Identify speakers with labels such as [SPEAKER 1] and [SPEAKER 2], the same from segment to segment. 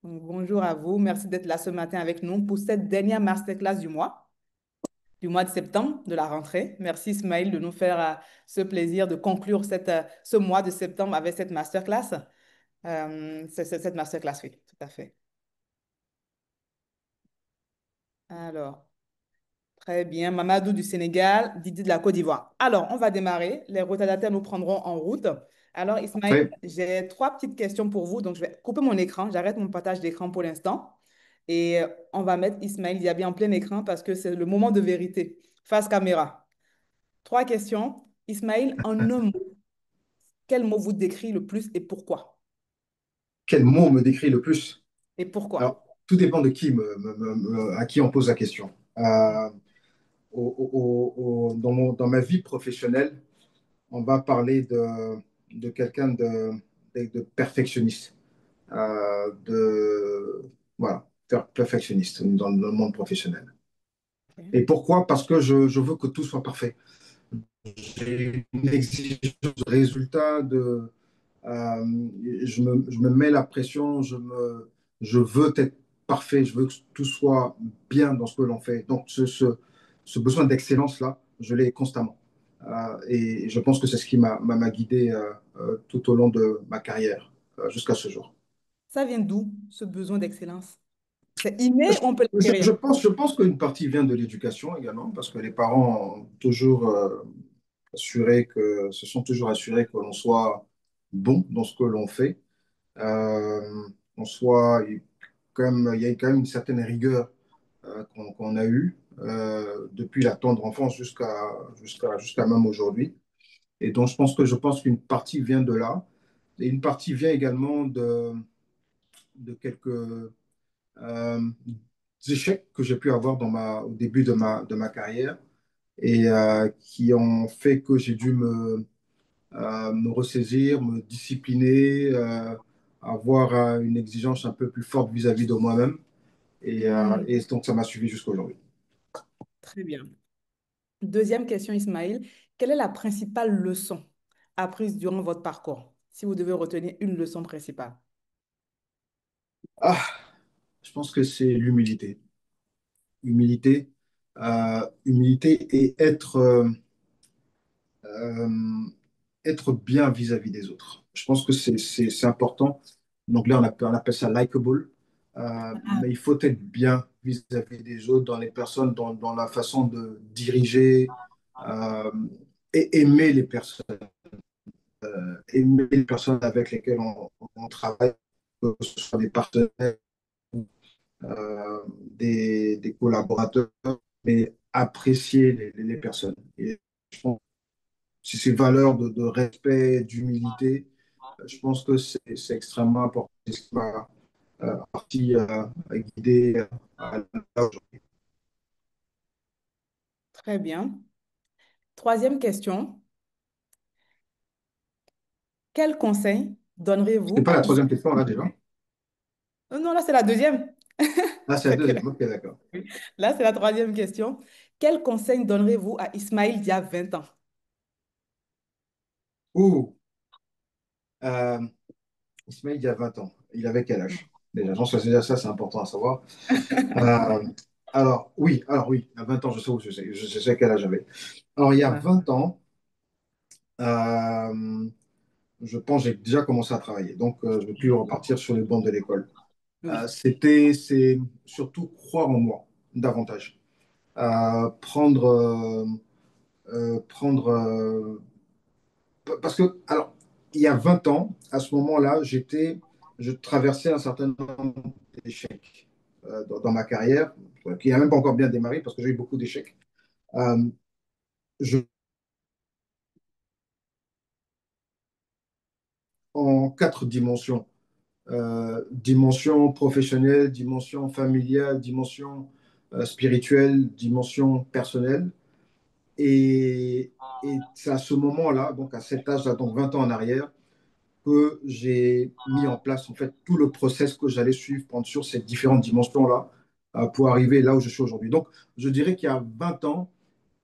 [SPEAKER 1] Donc, bonjour à vous. Merci d'être là ce matin avec nous pour cette dernière masterclass du mois de septembre, de la rentrée. Merci Ismaël de nous faire ce plaisir de conclure ce mois de septembre avec cette masterclass. Cette masterclass, oui, tout à fait. Alors, très bien. Mamadou du Sénégal, Didi de la Côte d'Ivoire. Alors, on va démarrer. Les retardataires nous prendront en route. Alors, Ismaël,
[SPEAKER 2] Parfait.
[SPEAKER 1] j'ai trois petites questions pour vous. Donc, je vais couper mon écran. J'arrête mon partage d'écran pour l'instant. Et on va mettre Ismaël Diaby en plein écran parce que c'est le moment de vérité. Face caméra. Trois questions. Ismaël, en un mot, quel mot vous décrit le plus et pourquoi?
[SPEAKER 2] Quel mot me décrit le plus?
[SPEAKER 1] Et pourquoi?
[SPEAKER 2] Alors, tout dépend de qui à qui on pose la question. Dans ma vie professionnelle, on va parler de quelqu'un de perfectionniste, voilà, perfectionniste dans le monde professionnel.
[SPEAKER 1] Ok.
[SPEAKER 2] Et pourquoi? Parce que je veux que tout soit parfait. J'ai une exigence de résultat, je me mets la pression, je veux être parfait, je veux que tout soit bien dans ce que l'on fait. Donc, ce besoin d'excellence-là, je l'ai constamment. Et je pense que c'est ce qui m'a guidé tout au long de ma carrière jusqu'à ce jour.
[SPEAKER 1] Ça vient d'où, ce besoin d'excellence? C'est inné ou on peut l'acquérir?
[SPEAKER 2] Je pense qu'une partie vient de l'éducation également, parce que les parents ont toujours se sont toujours assurés que l'on soit bon dans ce que l'on fait. En soi, il y a quand même une certaine rigueur qu'on a eue depuis la tendre enfance jusqu'à même aujourd'hui. Et donc, je pense qu'une partie vient de là. Et une partie vient également de quelques euh, échecs que j'ai pu avoir au début de ma carrière et qui ont fait que j'ai dû me ressaisir, me discipliner, avoir une exigence un peu plus forte vis-à-vis de moi-même.
[SPEAKER 1] Hmm,
[SPEAKER 2] Et donc, ça m'a suivi jusqu'à aujourd'hui.
[SPEAKER 1] très bien. Deuxième question, Ismaël. Quelle est la principale leçon apprise durant votre parcours? Si vous devez retenir une leçon principale.
[SPEAKER 2] Ah, je pense que c'est l'humilité. Humilité, humilité et euh, être bien vis-à-vis des autres. Je pense que c'est important. En anglais, on appelle ça likable. Mais il faut être bien vis-à-vis des autres, dans les personnes, dans la façon de diriger euh, et aimer les personnes avec lesquelles on travaille, que ce soit des partenaires, des collaborateurs, mais apprécier les personnes. Et je pense que si ces valeurs de respect, d'humilité, je pense que c'est extrêmement important. C'est ce qui m'a parti à guider là aujourd'hui.
[SPEAKER 1] Très bien. Troisième question. Quel conseil
[SPEAKER 2] C'était
[SPEAKER 1] donnerez-vous
[SPEAKER 2] pas
[SPEAKER 1] à
[SPEAKER 2] la troisième
[SPEAKER 1] Ismaël?
[SPEAKER 2] question là déjà?
[SPEAKER 1] Non, là, c'est la deuxième.
[SPEAKER 2] Ah, c'est la
[SPEAKER 1] C'est que
[SPEAKER 2] deuxième. Ok, d'accord.
[SPEAKER 1] là, c'est la troisième question. Quel conseil donnerez-vous à Ismaël d'il y a 20 ans?
[SPEAKER 2] Ouh, euh, Ismaël, il y a 20 ans. Il avait quel âge? Déjà, j'en sais déjà ça, c'est important à savoir. Euh, alors oui, à 20 ans, je sais où je sais quel âge j'avais. Alors, il y a
[SPEAKER 1] Ouais.
[SPEAKER 2] 20 ans, euh, je pense que j'ai déjà commencé à travailler. Donc, je vais plus repartir sur les bancs de l'école.
[SPEAKER 1] Oui.
[SPEAKER 2] C'est surtout croire en moi davantage. Prendre, prendre, parce que, alors, il y a 20 ans, à ce moment-là, je traversais un certain nombre d'échecs dans ma carrière, qui n'a même pas encore bien démarré parce que j'ai eu beaucoup d'échecs. Euh, je, en quatre dimensions. Dimension professionnelle, dimension familiale, dimension spirituelle, dimension personnelle. Et, et c'est à ce moment-là, donc à cet âge-là, donc 20 ans en arrière, que j'ai mis en place en fait tout le process que j'allais suivre prendre sur ces différentes dimensions-là pour arriver là où je suis aujourd'hui. Donc, je dirais qu'il y a 20 ans,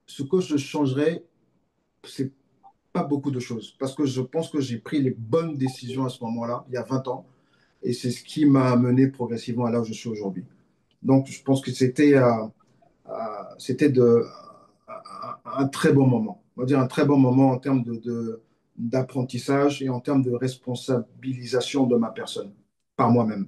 [SPEAKER 2] ce que je changerais, c'est pas beaucoup de choses parce que je pense que j'ai pris les bonnes décisions à ce moment-là, il y a 20 ans, et c'est ce qui m'a amené progressivement à là où je suis aujourd'hui. Donc, je pense que c'était un très bon moment. On va dire un très bon moment en termes d'apprentissage et en termes de responsabilisation de ma personne par moi-même.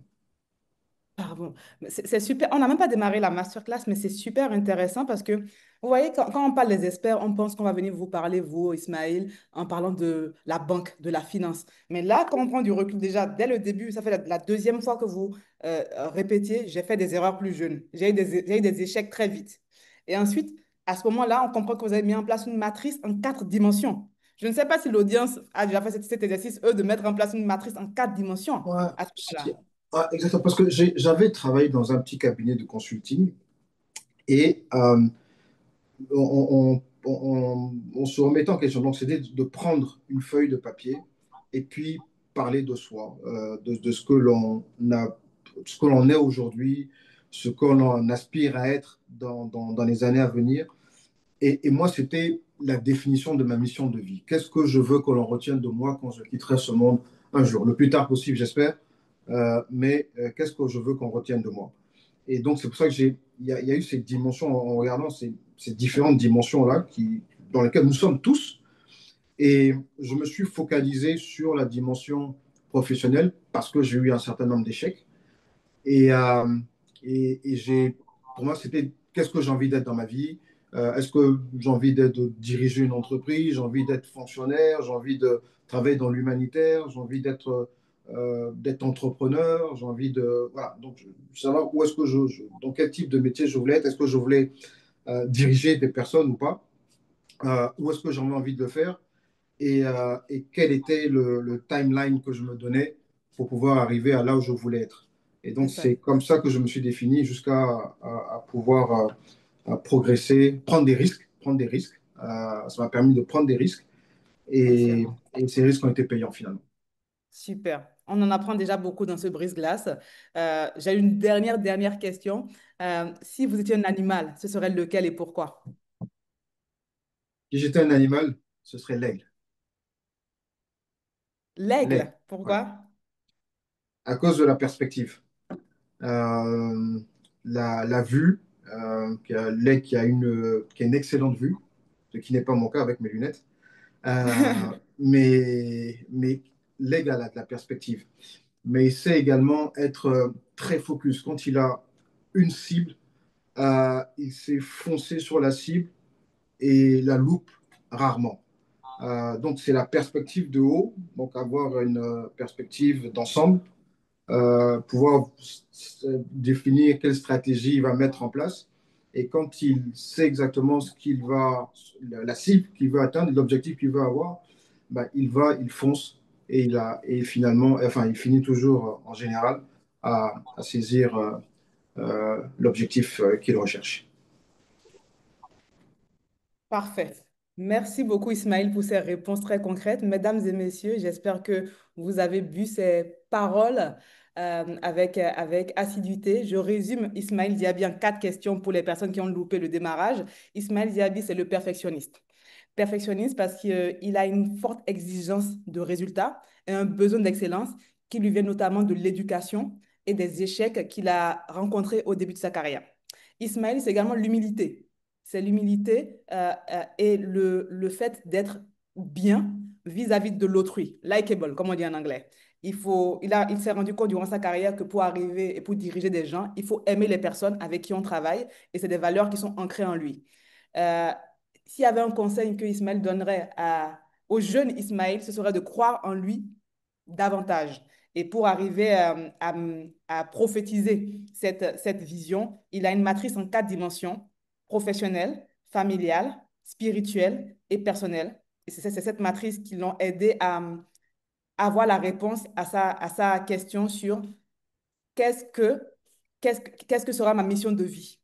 [SPEAKER 1] Pardon. Mais c'est super. On n'a même pas démarré la masterclass, mais c'est super intéressant parce que, vous voyez, quand on parle des experts, on pense qu'on va venir vous parler, vous, Ismaël, en parlant de la banque, de la finance. Mais là, quand on prend du recul déjà, dès le début, ça fait la deuxième fois que vous répétiez, j'ai fait des erreurs plus jeunes. J'ai eu des échecs très vite. Et ensuite, à ce moment-là, on comprend que vous avez mis en place une matrice en 4 dimensions. Je ne sais pas si l'audience a déjà fait cet exercice, eux, de mettre en place une matrice en 4 dimensions
[SPEAKER 2] Ouais,
[SPEAKER 1] à ce moment-là.
[SPEAKER 2] exactement, parce que j'avais travaillé dans un petit cabinet de consulting et on se remettait en question. Donc, c'était de prendre une feuille de papier et puis parler de soi, de ce que l'on a, ce que l'on est aujourd'hui, ce que l'on aspire à être dans les années à venir. Et moi, c'était la définition de ma mission de vie. Qu'est-ce que je veux que l'on retienne de moi quand je quitterai ce monde un jour, le plus tard possible, j'espère. Mais qu'est-ce que je veux qu'on retienne de moi? Et donc, c'est pour ça que il y a eu cette dimension en regardant ces différentes dimensions-là dans lesquelles nous sommes tous. Et je me suis focalisé sur la dimension professionnelle parce que j'ai eu un certain nombre d'échecs. Et, euh, pour moi, c'était qu'est-ce que j'ai envie d'être dans ma vie? Est-ce que j'ai envie de diriger une entreprise? J'ai envie d'être fonctionnaire? J'ai envie de travailler dans l'humanitaire? J'ai envie d'être entrepreneur? J'ai envie de. Voilà. Donc, savoir où est-ce que dans quel type de métier je voulais être? Est-ce que je voulais diriger des personnes ou pas? Où est-ce que j'en ai envie de le faire? Et quel était le timeline que je me donnais pour pouvoir arriver à là où je voulais être. Et
[SPEAKER 1] C'est
[SPEAKER 2] donc,
[SPEAKER 1] ça.
[SPEAKER 2] c'est comme ça que je me suis défini jusqu'à à pouvoir progresser, prendre des risques, prendre des risques. Ça m'a permis de prendre des risques et,
[SPEAKER 1] Excellent.
[SPEAKER 2] et ces risques ont été payants finalement.
[SPEAKER 1] Super. On en apprend déjà beaucoup dans ce brise-glace. J'ai une dernière question. Si vous étiez un animal, ce serait lequel et pourquoi?
[SPEAKER 2] Si j'étais un animal, ce serait l'aigle. L'aigle,
[SPEAKER 1] L'aigle.
[SPEAKER 2] ouais.
[SPEAKER 1] Pourquoi?
[SPEAKER 2] À cause de la perspective. Euh, la vue, l'aigle qui a une excellente vue, ce qui n'est pas mon cas avec mes lunettes. Mais l'aigle a de la perspective. Mais il sait également être très focus. Quand il a une cible, il sait foncer sur la cible et la loupe rarement. Donc c'est la perspective de haut, donc avoir une perspective d'ensemble, pouvoir définir quelle stratégie il va mettre en place. Et quand il sait exactement la cible qu'il veut atteindre, l'objectif qu'il veut avoir, bah, il fonce et finalement, enfin, il finit toujours en général à saisir l'objectif qu'il recherche.
[SPEAKER 1] Parfait. Merci beaucoup, Ismaël, pour ces réponses très concrètes. Mesdames et messieurs, j'espère que vous avez bu ces paroles avec assiduité. Je résume Ismaël Diaby en 4 questions pour les personnes qui ont loupé le démarrage. Ismaël Diaby, c'est le perfectionniste. Perfectionniste parce qu'il a une forte exigence de résultats et un besoin d'excellence qui lui vient notamment de l'éducation et des échecs qu'il a rencontrés au début de sa carrière. Ismaël, c'est également l'humilité. C'est l'humilité et le fait d'être bien vis-à-vis de l'autrui, likable, comme on dit en anglais. Il s'est rendu compte durant sa carrière que pour arriver et pour diriger des gens, il faut aimer les personnes avec qui on travaille et c'est des valeurs qui sont ancrées en lui. Euh, S'il y avait un conseil que Ismaël donnerait au jeune Ismaël, ce serait de croire en lui davantage. Et pour arriver à prophétiser cette vision, il a une matrice en 4 dimensions, professionnelle, familiale, spirituelle et personnelle. Et c'est cette matrice qui l'ont aidé à avoir la réponse à sa question sur qu'est-ce que, qu'est-ce que sera ma mission de vie.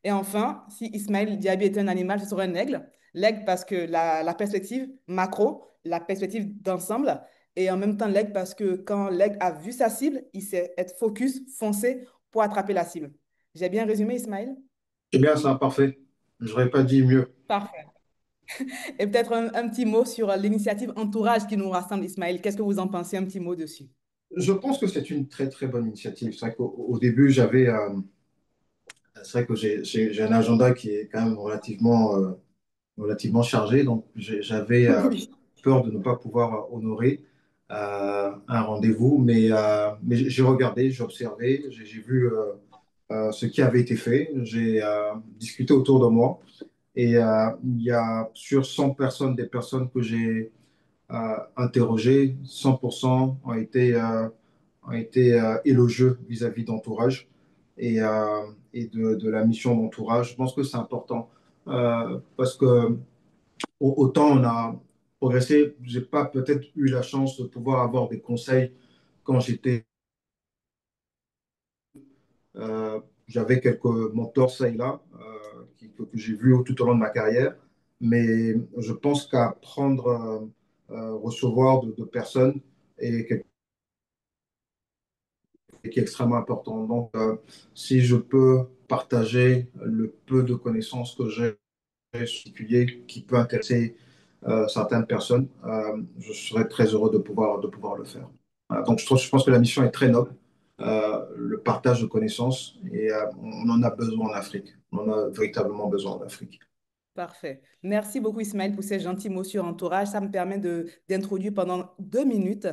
[SPEAKER 1] Et enfin, si Ismaël Diaby était un animal, ce serait un aigle. L'aigle parce que la perspective macro, la perspective d'ensemble, et en même temps l'aigle parce que quand l'aigle a vu sa cible, il sait être focus, foncé pour attraper la cible. J'ai bien résumé, Ismaël?
[SPEAKER 2] C'est bien ça, parfait. Je n'aurais pas dit mieux.
[SPEAKER 1] Parfait. Et peut-être un petit mot sur l'initiative Entourage qui nous rassemble, Ismaël. Qu'est-ce que vous en pensez? Un petit mot dessus.
[SPEAKER 2] Je pense que c'est une très très bonne initiative. C'est vrai qu'au au début, c'est vrai que j'ai un agenda qui est quand même relativement chargé, donc j'avais
[SPEAKER 1] Oui.
[SPEAKER 2] peur de ne pas pouvoir honorer un rendez-vous, mais j'ai regardé, j'ai observé, j'ai vu ce qui avait été fait, j'ai discuté autour de moi, et il y a sur 100 personnes, des personnes que j'ai interrogées, 100% ont été élogieux vis-à-vis d'entourage et de la mission d'entourage. Je pense que c'est important parce que autant on a progressé, j'ai pas peut-être eu la chance de pouvoir avoir des conseils quand j'avais quelques mentors ça et là que j'ai vus tout au long de ma carrière, mais je pense qu'apprendre recevoir de personnes est quelque qui est extrêmement important. Donc, si je peux partager le peu de connaissances que j'ai particulier qui peut intéresser certaines personnes, je serais très heureux de pouvoir le faire. Donc, je pense que la mission est très noble, le partage de connaissances, et on en a besoin en Afrique. On en a véritablement besoin en Afrique.
[SPEAKER 1] Parfait. Merci beaucoup, Ismaël, pour ces gentils mots sur Entourage. Ça me permet d'introduire pendant 2 minutes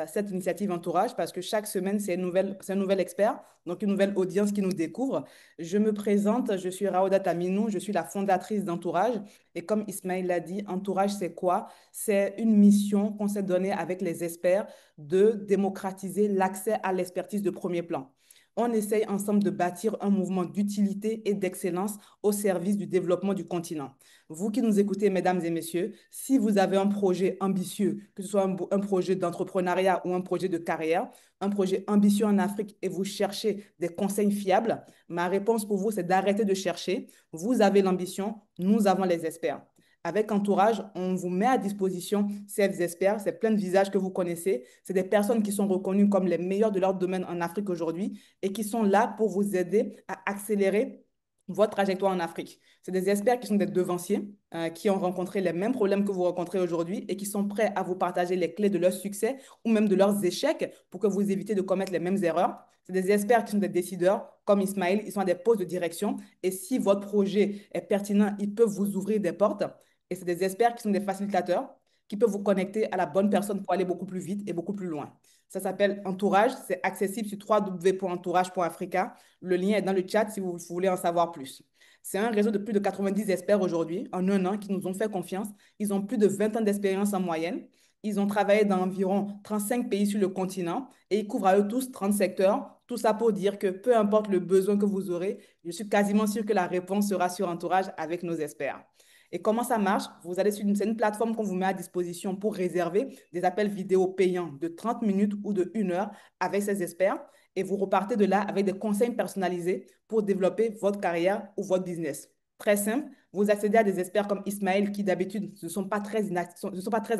[SPEAKER 1] cette initiative Entourage parce que chaque semaine, c'est un nouvel expert, donc une nouvelle audience qui nous découvre. Je me présente, je suis Raouda Taminou, je suis la fondatrice d'Entourage. Et comme Ismaël l'a dit, Entourage, c'est quoi? C'est une mission qu'on s'est donnée avec les experts de démocratiser l'accès à l'expertise de premier plan. On essaye ensemble de bâtir un mouvement d'utilité et d'excellence au service du développement du continent. Vous qui nous écoutez, mesdames et messieurs, si vous avez un projet ambitieux, que ce soit un projet d'entrepreneuriat ou un projet de carrière, un projet ambitieux en Afrique et vous cherchez des conseils fiables, ma réponse pour vous, c'est d'arrêter de chercher. Vous avez l'ambition, nous avons les experts. Avec Entourage, on vous met à disposition ces experts, c'est plein de visages que vous connaissez. C'est des personnes qui sont reconnues comme les meilleurs de leur domaine en Afrique aujourd'hui et qui sont là pour vous aider à accélérer votre trajectoire en Afrique. C'est des experts qui sont des devanciers, qui ont rencontré les mêmes problèmes que vous rencontrez aujourd'hui et qui sont prêts à vous partager les clés de leur succès ou même de leurs échecs pour que vous évitez de commettre les mêmes erreurs. C'est des experts qui sont des décideurs, comme Ismaël, ils sont à des postes de direction et si votre projet est pertinent, ils peuvent vous ouvrir des portes. Et c'est des experts qui sont des facilitateurs qui peuvent vous connecter à la bonne personne pour aller beaucoup plus vite et beaucoup plus loin. Ça s'appelle Entourage, c'est accessible sur www.entourage.africa. Le lien est dans le chat si vous voulez en savoir plus. C'est un réseau de plus de 90 experts aujourd'hui, en un an, qui nous ont fait confiance. Ils ont plus de 20 ans d'expérience en moyenne. Ils ont travaillé dans environ 35 pays sur le continent et ils couvrent à eux tous 30 secteurs. Tout ça pour dire que peu importe le besoin que vous aurez, je suis quasiment sûre que la réponse sera sur Entourage avec nos experts. Et comment ça marche? Vous allez sur c'est une plateforme qu'on vous met à disposition pour réserver des appels vidéo payants de 30 minutes ou de 1 heure avec ces experts. Et vous repartez de là avec des conseils personnalisés pour développer votre carrière ou votre business. Très simple. Vous accédez à des experts comme Ismaël qui d'habitude ne sont pas très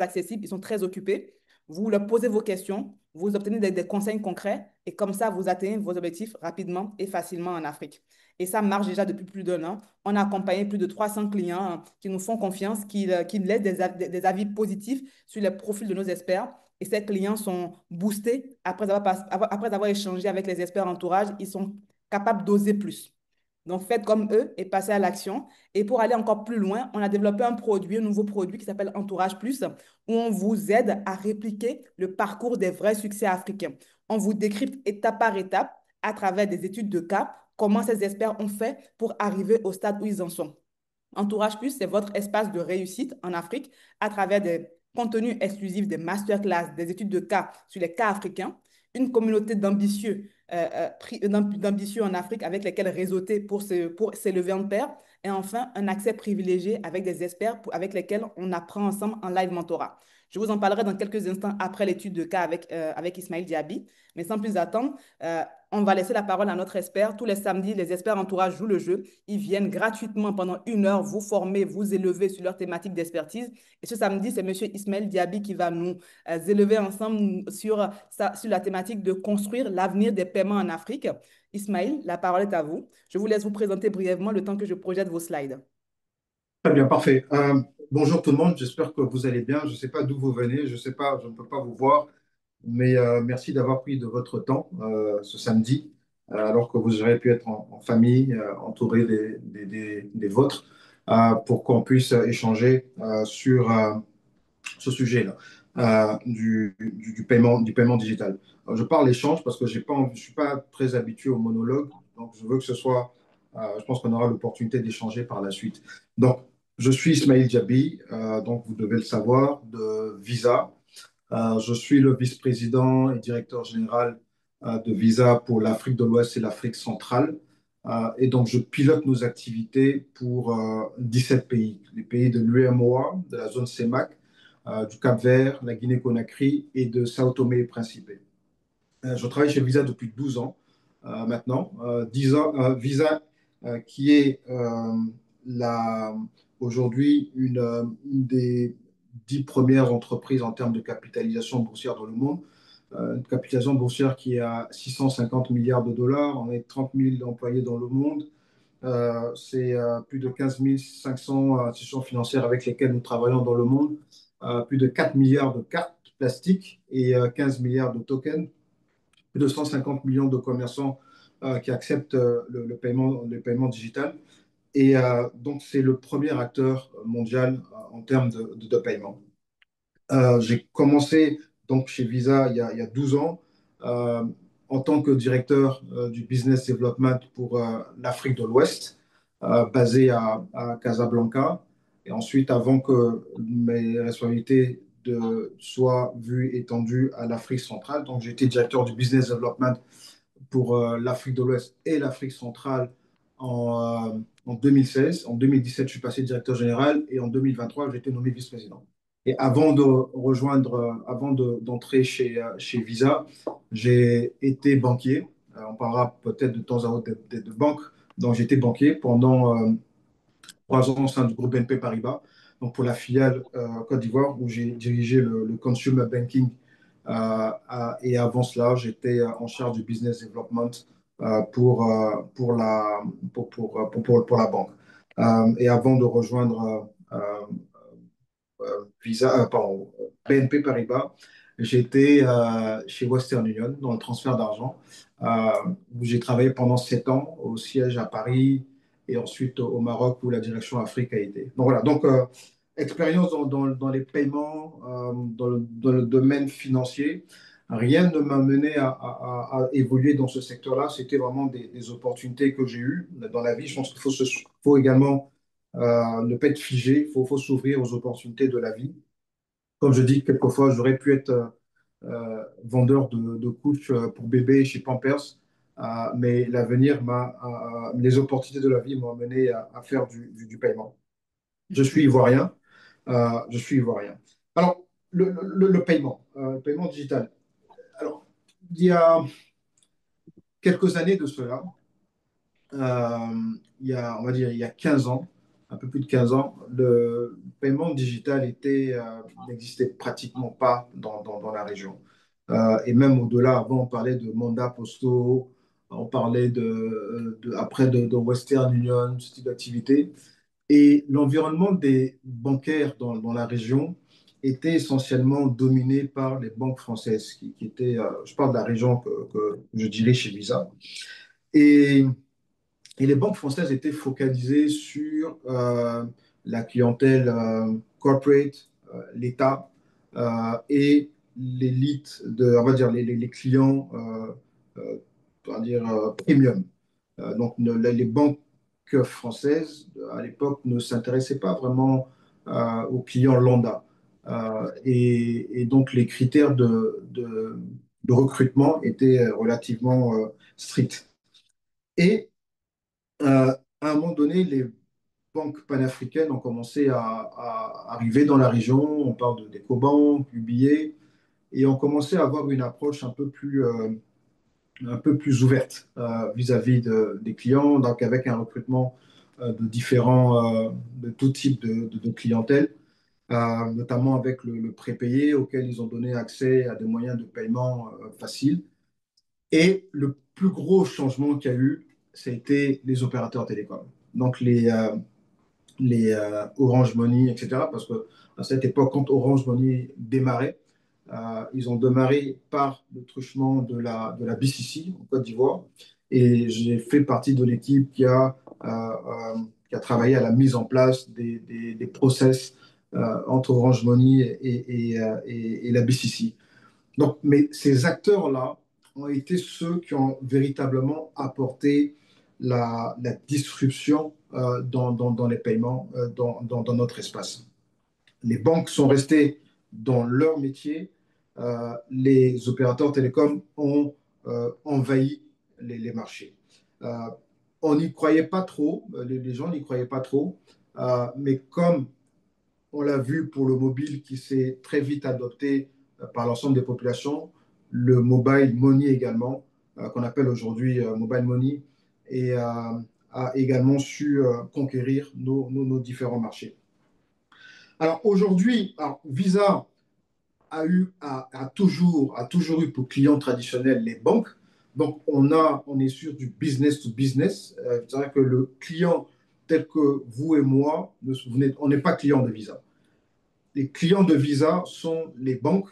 [SPEAKER 1] accessibles, ils sont très occupés. Vous leur posez vos questions, vous obtenez des conseils concrets et comme ça, vous atteignez vos objectifs rapidement et facilement en Afrique. Et ça marche déjà depuis plus d'1 an. On a accompagné plus de 300 clients qui nous font confiance, qui laissent des avis positifs sur les profils de nos experts. Et ces clients sont boostés après avoir échangé avec les experts entourage. Ils sont capables d'oser plus. Donc, faites comme eux et passez à l'action. Et pour aller encore plus loin, on a développé un nouveau produit qui s'appelle Entourage Plus, où on vous aide à répliquer le parcours des vrais succès africains. On vous décrypte étape par étape, à travers des études de cas, comment ces experts ont fait pour arriver au stade où ils en sont. Entourage Plus, c'est votre espace de réussite en Afrique à travers des contenus exclusifs, des masterclass, des études de cas sur les cas africains, une communauté d'ambitieux en Afrique avec lesquels réseauter pour s'élever en pair, et enfin un accès privilégié avec des experts avec lesquels on apprend ensemble en live mentorat. Je vous en parlerai dans quelques instants après l'étude de cas avec Ismaël Diaby, mais sans plus attendre, on va laisser la parole à notre expert. Tous les samedis, les experts entourage jouent le jeu. Ils viennent gratuitement pendant 1 heure vous former, vous élever sur leur thématique d'expertise. Et ce samedi, c'est Monsieur Ismaël Diaby qui va nous élever ensemble sur la thématique de construire l'avenir des paiements en Afrique. Ismaël, la parole est à vous. Je vous laisse vous présenter brièvement le temps que je projette vos slides.
[SPEAKER 2] Très bien, parfait. Bonjour tout le monde, j'espère que vous allez bien. Je ne sais pas d'où vous venez, je sais pas, je ne peux pas vous voir. Mais merci d'avoir pris de votre temps ce samedi, alors que vous auriez pu être en famille, entouré des vôtres, pour qu'on puisse échanger sur ce sujet-là, du paiement digital. Alors, je parle échange parce que je ne suis pas très habitué au monologue, donc je veux que ce soit, je pense qu'on aura l'opportunité d'échanger par la suite. Donc, je suis Ismail Djabi, donc vous devez le savoir, de Visa. Je suis le vice-président et directeur général de Visa pour l'Afrique de l'Ouest et l'Afrique centrale. Et donc, je pilote nos activités pour 17 pays, les pays de l'UEMOA, de la zone CEMAC, du Cap-Vert, la Guinée-Conakry et de Sao Tomé et Principe. Je travaille chez Visa depuis 12 ans maintenant. 10 ans, Visa qui est la, aujourd'hui une des 10 premières entreprises en termes de capitalisation boursière dans le monde. Une capitalisation boursière qui est à 650 milliards de dollars. On est 30 000 employés dans le monde. C'est plus de 15 500 institutions financières avec lesquelles nous travaillons dans le monde. Plus de 4 milliards de cartes plastiques et 15 milliards de tokens, plus de 150 millions de commerçants qui acceptent le paiement digital. Et donc, c'est le premier acteur mondial en termes de paiement. J'ai commencé donc chez Visa il y a 12 ans euh, en tant que directeur du business development pour l'Afrique de l'Ouest, basé à Casablanca. Et ensuite, avant que mes responsabilités soient vues étendues à l'Afrique centrale, donc j'ai été directeur du business development pour l'Afrique de l'Ouest et l'Afrique centrale en 2016. En 2017, je suis passé directeur général et en 2023, j'ai été nommé vice-président. Et avant de d'entrer chez Visa, j'ai été banquier. On parlera peut-être de temps à autre de banque. Donc, j'étais banquier pendant 3 ans au sein du groupe BNP Paribas, donc pour la filiale Côte d'Ivoire, où j'ai dirigé le consumer banking. Et avant cela, j'étais en charge du business development pour la banque. Et avant de rejoindre pardon, BNP Paribas, j'étais chez Western Union dans le transfert d'argent, euh, où j'ai travaillé pendant 7 ans au siège à Paris et ensuite au Maroc où la direction Afrique a été. Donc voilà, donc expérience dans les paiements, dans le domaine financier. Rien ne m'a mené à évoluer dans ce secteur-là. C'était vraiment des opportunités que j'ai eues dans la vie. Je pense qu'il faut également ne pas être figé. Faut s'ouvrir aux opportunités de la vie. Comme je dis, quelquefois, j'aurais pu être vendeur de couches pour bébé chez Pampers, mais les opportunités de la vie m'ont amené à faire du paiement. Je suis ivoirien. Je suis ivoirien. Alors, le paiement digital. Alors, il y a quelques années de cela, on va dire, il y a 15 ans, un peu plus de 15 ans, le paiement digital n'existait pratiquement pas dans la région. Et même au-delà, avant, on parlait de mandats postaux, on parlait après de Western Union, ce type d'activité. Et l'environnement des bancaires dans la région était essentiellement dominé par les banques françaises, qui étaient, je parle de la région que je dirige chez Visa. Et et les banques françaises étaient focalisées sur la clientèle corporate, l'État et l'élite on va dire les clients, on va dire premium. Donc les banques françaises à l'époque ne s'intéressaient pas vraiment aux clients lambda. Et donc les critères de recrutement étaient relativement stricts. Et à un moment donné, les banques panafricaines ont commencé à arriver dans la région. On parle d'Ecobank, UBA, et ont commencé à avoir une approche un peu plus ouverte vis-à-vis des clients, donc avec un recrutement de tout type de clientèle, notamment avec le prépayé auquel ils ont donné accès à des moyens de paiement faciles. Et le plus gros changement qu'il y a eu, c'était les opérateurs télécoms. Donc les Orange Money, etc. Parce que à cette époque, quand Orange Money démarrait, Ils ont démarré par le truchement de la BCC en Côte d'Ivoire. Et j'ai fait partie de l'équipe qui a travaillé à la mise en place des process entre Orange Money et la BCC. Donc, mais ces acteurs-là ont été ceux qui ont véritablement apporté la disruption dans les paiements dans notre espace. Les banques sont restées dans leur métier. Les opérateurs télécoms ont envahi les marchés. Euh, on n'y croyait pas trop, les gens n'y croyaient pas trop, mais comme on l'a vu pour le mobile qui s'est très vite adopté par l'ensemble des populations, le mobile money également, qu'on appelle aujourd'hui mobile money, et a également su conquérir nos différents marchés. Alors aujourd'hui, Visa a toujours eu pour clients traditionnels les banques. Donc on est sur du business to business. C'est-à-dire que le client tel que vous et moi, on n'est pas client de Visa. Les clients de Visa sont les banques,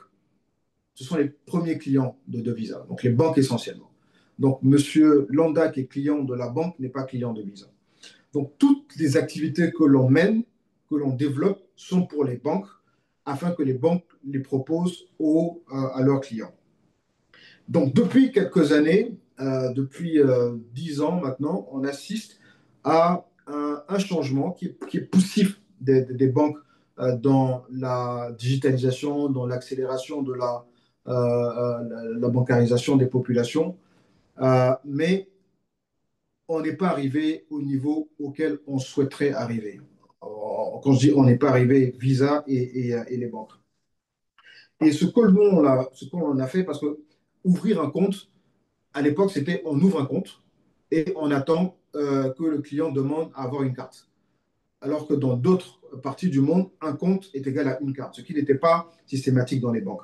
[SPEAKER 2] ce sont les premiers clients de Visa, donc les banques essentiellement. Donc, Monsieur Landa, qui est client de la banque, n'est pas client de Visa. Donc, toutes les activités que l'on mène, que l'on développe, sont pour les banques, afin que les banques les proposent à leurs clients. Donc, depuis quelques années, depuis 10 ans maintenant, on assiste à un changement qui est poussif des banques dans la digitalisation, dans l'accélération de la bancarisation des populations. Mais on n'est pas arrivé au niveau auquel on souhaiterait arriver. Quand je dis on n'est pas arrivé, Visa et les banques. Et ce qu'on a fait, parce que ouvrir un compte, à l'époque, c'était on ouvre un compte et on attend que le client demande à avoir une carte. Alors que dans d'autres parties du monde, un compte est égal à une carte, ce qui n'était pas systématique dans les banques.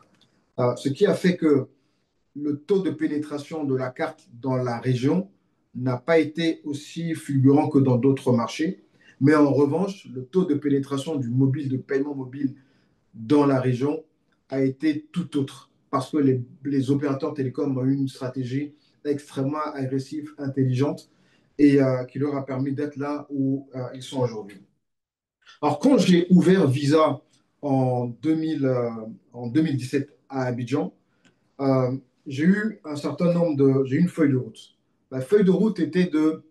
[SPEAKER 2] Ce qui a fait que le taux de pénétration de la carte dans la région n'a pas été aussi fulgurant que dans d'autres marchés. Mais en revanche, le taux de pénétration du mobile, de paiement mobile dans la région a été tout autre parce que les opérateurs télécoms ont eu une stratégie extrêmement agressive, intelligente et qui leur a permis d'être là où ils sont aujourd'hui. Alors, quand j'ai ouvert Visa en 2017 à Abidjan, euh, j'ai eu un certain nombre j'ai eu une feuille de route. La feuille de route était de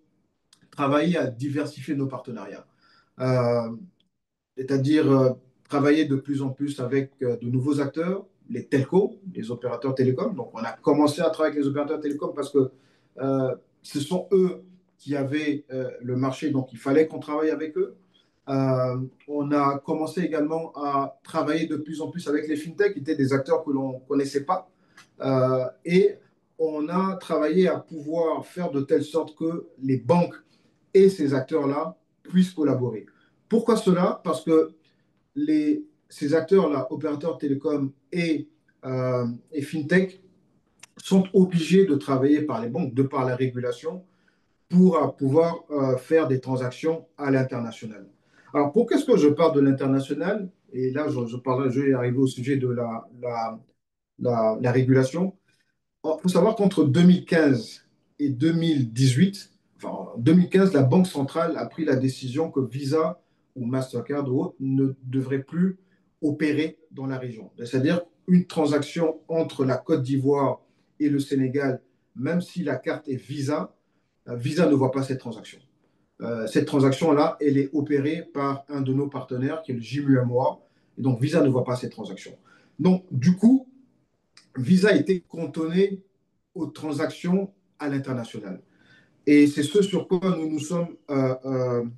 [SPEAKER 2] travailler à diversifier nos partenariats. Euh, C'est-à-dire travailler de plus en plus avec de nouveaux acteurs, les telcos, les opérateurs télécoms. Donc, on a commencé à travailler avec les opérateurs télécoms parce que ce sont eux qui avaient le marché, donc il fallait qu'on travaille avec eux. On a commencé également à travailler de plus en plus avec les fintechs, qui étaient des acteurs que l'on ne connaissait pas. Et on a travaillé à pouvoir faire de telle sorte que les banques et ces acteurs-là puissent collaborer. Pourquoi cela? Parce que ces acteurs-là, opérateurs télécoms et fintech, sont obligés de travailler par les banques, de par la régulation, pour pouvoir faire des transactions à l'international. Alors, pourquoi est-ce que je parle de l'international? Et là, je vais arriver au sujet de la régulation. Il faut savoir qu'entre 2015 et 2018, enfin, en 2015, la Banque centrale a pris la décision que Visa ou Mastercard ou autres ne devraient plus opérer dans la région. C'est-à-dire une transaction entre la Côte d'Ivoire et le Sénégal, même si la carte est Visa, Visa ne voit pas cette transaction. Cette transaction-là, elle est opérée par un de nos partenaires qui est le JMUMOA, et donc Visa ne voit pas cette transaction. Donc, du coup, Visa était cantonné aux transactions à l'international. Et c'est ce sur quoi nous nous sommes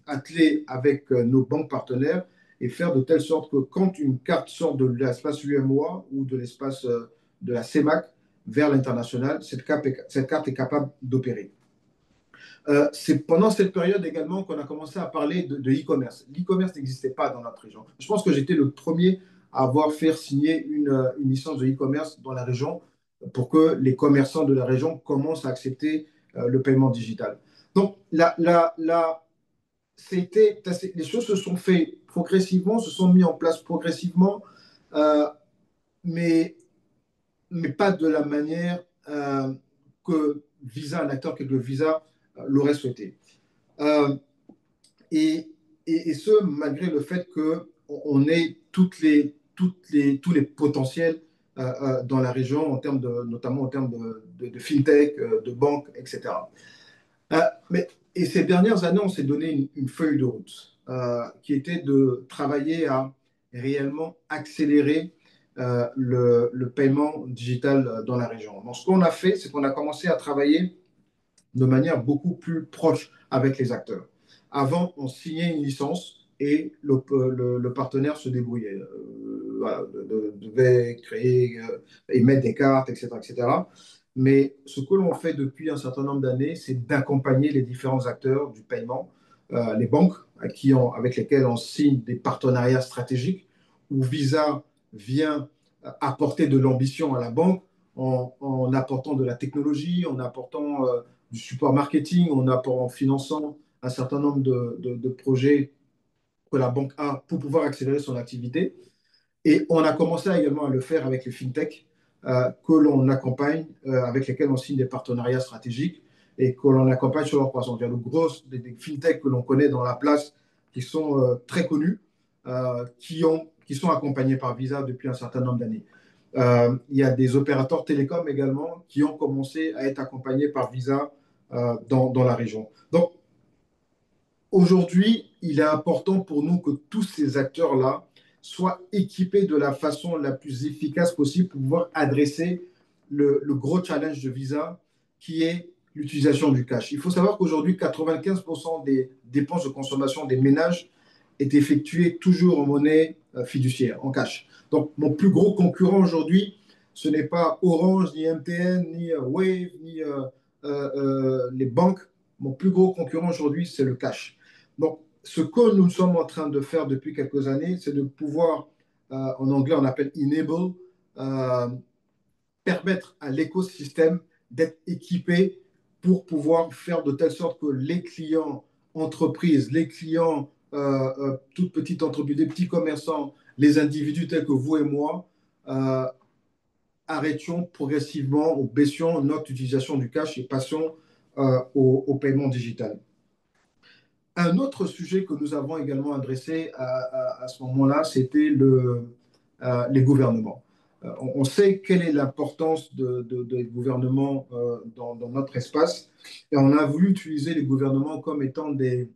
[SPEAKER 2] attelés avec nos banques partenaires et faire de telle sorte que quand une carte sort de l'espace UMOA ou de l'espace de la CEMAC vers l'international, cette carte est capable d'opérer. C'est pendant cette période également qu'on a commencé à parler de e-commerce. L'e-commerce n'existait pas dans notre région. Je pense que j'étais le premier à avoir fait signer une licence de e-commerce dans la région pour que les commerçants de la région commencent à accepter le paiement digital. Donc, les choses se sont faites progressivement, se sont mises en place progressivement, mais mais pas de la manière que Visa, un acteur tel que Visa l'aurait souhaité. Euh, et, et ce, malgré le fait qu'on ait tous les potentiels dans la région, notamment en termes de fintech, de banques, etc. Mais, et ces dernières années, on s'est donné une feuille de route qui était de travailler à réellement accélérer le paiement digital dans la région. Donc, ce qu'on a fait, c'est qu'on a commencé à travailler de manière beaucoup plus proche avec les acteurs. Avant, on signait une licence et le partenaire se débrouillait. Voilà, devait créer, émettre des cartes, etc., etc. Mais ce que l'on fait depuis un certain nombre d'années, c'est d'accompagner les différents acteurs du paiement, les banques avec lesquelles on signe des partenariats stratégiques, où Visa vient apporter de l'ambition à la banque en apportant de la technologie, en apportant du support marketing, en finançant un certain nombre de projets que la banque a pour pouvoir accélérer son activité. Et on a commencé également à le faire avec les fintechs que l'on accompagne, avec lesquels on signe des partenariats stratégiques et que l'on accompagne sur leur croissance. Il y a le gros des fintechs que l'on connaît dans la place qui sont très connus, qui sont accompagnés par Visa depuis un certain nombre d'années. Il y a des opérateurs télécoms également qui ont commencé à être accompagnés par Visa dans la région. Donc, aujourd'hui, il est important pour nous que tous ces acteurs-là soient équipés de la façon la plus efficace possible pour pouvoir adresser le gros challenge de Visa, qui est l'utilisation du cash. Il faut savoir qu'aujourd'hui, 95% des dépenses de consommation des ménages est effectué toujours en monnaie fiduciaire, en cash. Donc, mon plus gros concurrent aujourd'hui, ce n'est pas Orange, ni MTN, ni Wave, ni les banques. Mon plus gros concurrent aujourd'hui, c'est le cash. Donc, ce que nous sommes en train de faire depuis quelques années, c'est de pouvoir, en anglais, on appelle enable, euh, permettre à l'écosystème d'être équipé pour pouvoir faire de telle sorte que les clients entreprises, les clients toutes petites entreprises, des petits commerçants, les individus tels que vous et moi, euh, arrêtions progressivement ou baissions notre utilisation du cash et passions au paiement digital. Un autre sujet que nous avons également adressé à ce moment-là, c'était les gouvernements. On sait quelle est l'importance des gouvernements dans notre espace et on a voulu utiliser les gouvernements comme étant des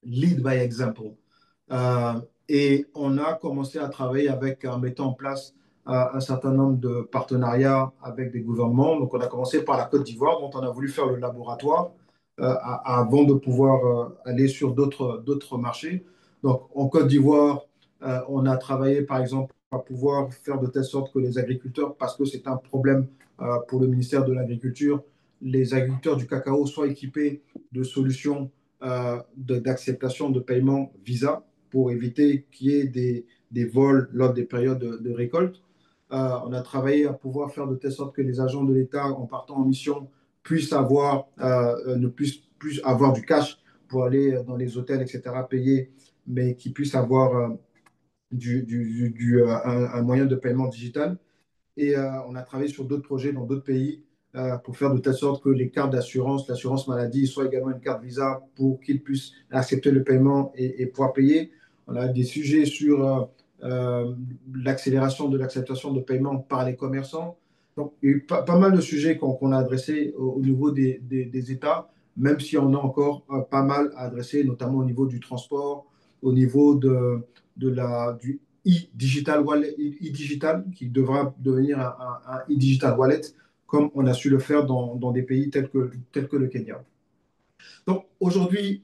[SPEAKER 2] lead by example. Euh, et on a commencé à travailler en mettant en place un certain nombre de partenariats avec des gouvernements. Donc, on a commencé par la Côte d'Ivoire, dont on a voulu faire le laboratoire avant de pouvoir aller sur d'autres marchés. Donc, en Côte d'Ivoire, on a travaillé, par exemple, à pouvoir faire de telle sorte que les agriculteurs, parce que c'est un problème pour le ministère de l'Agriculture, les agriculteurs du cacao soient équipés de solutions d'acceptation de paiement Visa pour éviter qu'il y ait des vols lors des périodes de récolte. On a travaillé à pouvoir faire de telle sorte que les agents de l'État, en partant en mission, ne puissent plus avoir du cash pour aller dans les hôtels, etc., payer, mais qu'ils puissent avoir un moyen de paiement digital. Et on a travaillé sur d'autres projets dans d'autres pays pour faire de telle sorte que les cartes d'assurance, l'assurance maladie, soient également une carte Visa pour qu'ils puissent accepter le paiement et pouvoir payer. On a des sujets sur l'accélération de l'acceptation de paiement par les commerçants. Donc, il y a eu pas mal de sujets qu'on a adressés au niveau des États, même si on a encore pas mal à adresser, notamment au niveau du transport, au niveau du e-digital wallet, e-digital, qui devra devenir un e-digital wallet, comme on a su le faire dans des pays tels que le Kenya. Donc aujourd'hui,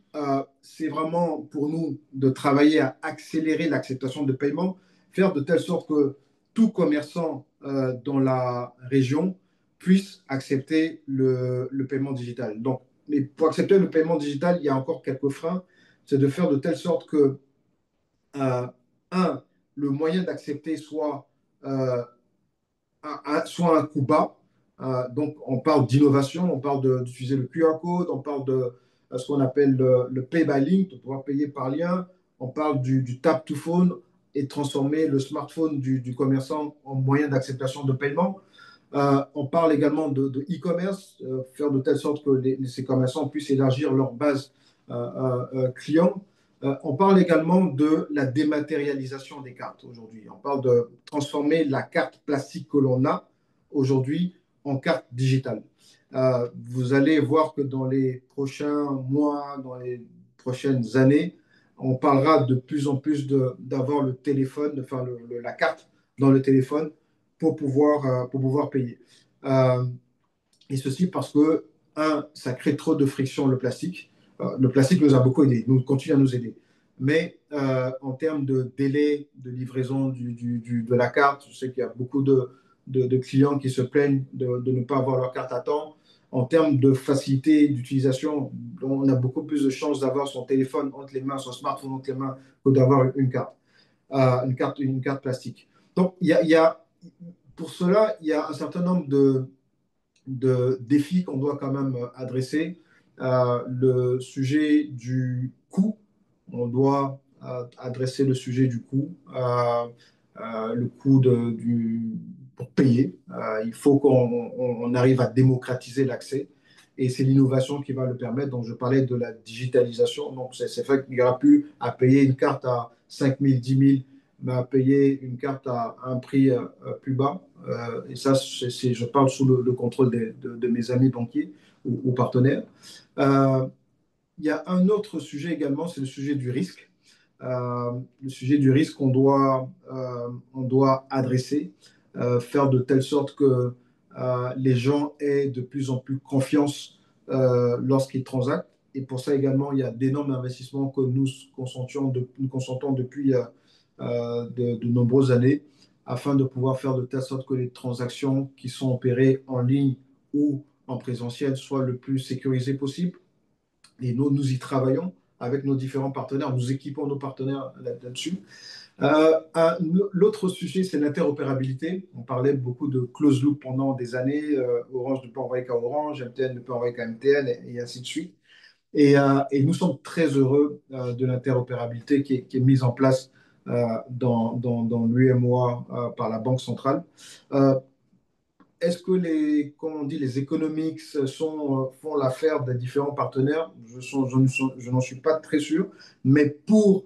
[SPEAKER 2] c'est vraiment pour nous de travailler à accélérer l'acceptation de paiement, faire de telle sorte que tout commerçant dans la région puisse accepter le paiement digital. Donc, mais pour accepter le paiement digital, il y a encore quelques freins. C'est de faire de telle sorte que euh, un, le moyen d'accepter euh, soit un coût bas. Donc, on parle d'innovation, on parle d'utiliser le QR code, on parle de ce qu'on appelle le pay by link, de pouvoir payer par lien. On parle du tap to phone et transformer le smartphone du commerçant en moyen d'acceptation de paiement. On parle également de e-commerce, faire de telle sorte que ces commerçants puissent élargir leur base client. On parle également de la dématérialisation des cartes aujourd'hui. On parle de transformer la carte plastique que l'on a aujourd'hui en carte digitale. Vous allez voir que dans les prochains mois, dans les prochaines années, on parlera de plus en plus d'avoir le téléphone, enfin la carte dans le téléphone pour pouvoir payer. Euh, et ceci parce que, un, ça crée trop de friction, le plastique. Le plastique nous a beaucoup aidé, nous continue à nous aider. Mais en termes de délai de livraison de la carte, je sais qu'il y a beaucoup de clients qui se plaignent de ne pas avoir leur carte à temps. En termes de facilité d'utilisation, on a beaucoup plus de chances d'avoir son téléphone entre les mains, son smartphone entre les mains, que d'avoir une carte plastique. Donc, pour cela, il y a un certain nombre de défis qu'on doit quand même adresser. Le sujet du coût, on doit adresser le sujet du coût, le coût pour payer. Il faut qu'on arrive à démocratiser l'accès. Et c'est l'innovation qui va le permettre. Donc, je parlais de la digitalisation. Donc, c'est fait qu'il n'y aura plus à payer une carte à 5 000, 10 000, mais à payer une carte à un prix plus bas. Et ça, je parle sous le contrôle de mes amis banquiers ou partenaires. Euh, il y a un autre sujet également, c'est le sujet du risque. Le sujet du risque on doit adresser, faire de telle sorte que les gens aient de plus en plus confiance lorsqu'ils transactent. Et pour ça également, il y a d'énormes investissements que nous consentons depuis de nombreuses années afin de pouvoir faire de telle sorte que les transactions qui sont opérées en ligne ou en présentiel soient le plus sécurisées possible. Et nous y travaillons avec nos différents partenaires. Nous équipons nos partenaires là-dessus. L'autre sujet, c'est l'interopérabilité. On parlait beaucoup de close loop pendant des années. Orange ne peut envoyer qu'à Orange, MTN ne peut envoyer qu'à MTN, et ainsi de suite. Et nous sommes très heureux de l'interopérabilité qui est mise en place dans l'UMOA par la Banque centrale. Euh, Est-ce que comme on dit, les economics font l'affaire des différents partenaires? Je n'en suis pas très sûr, mais pour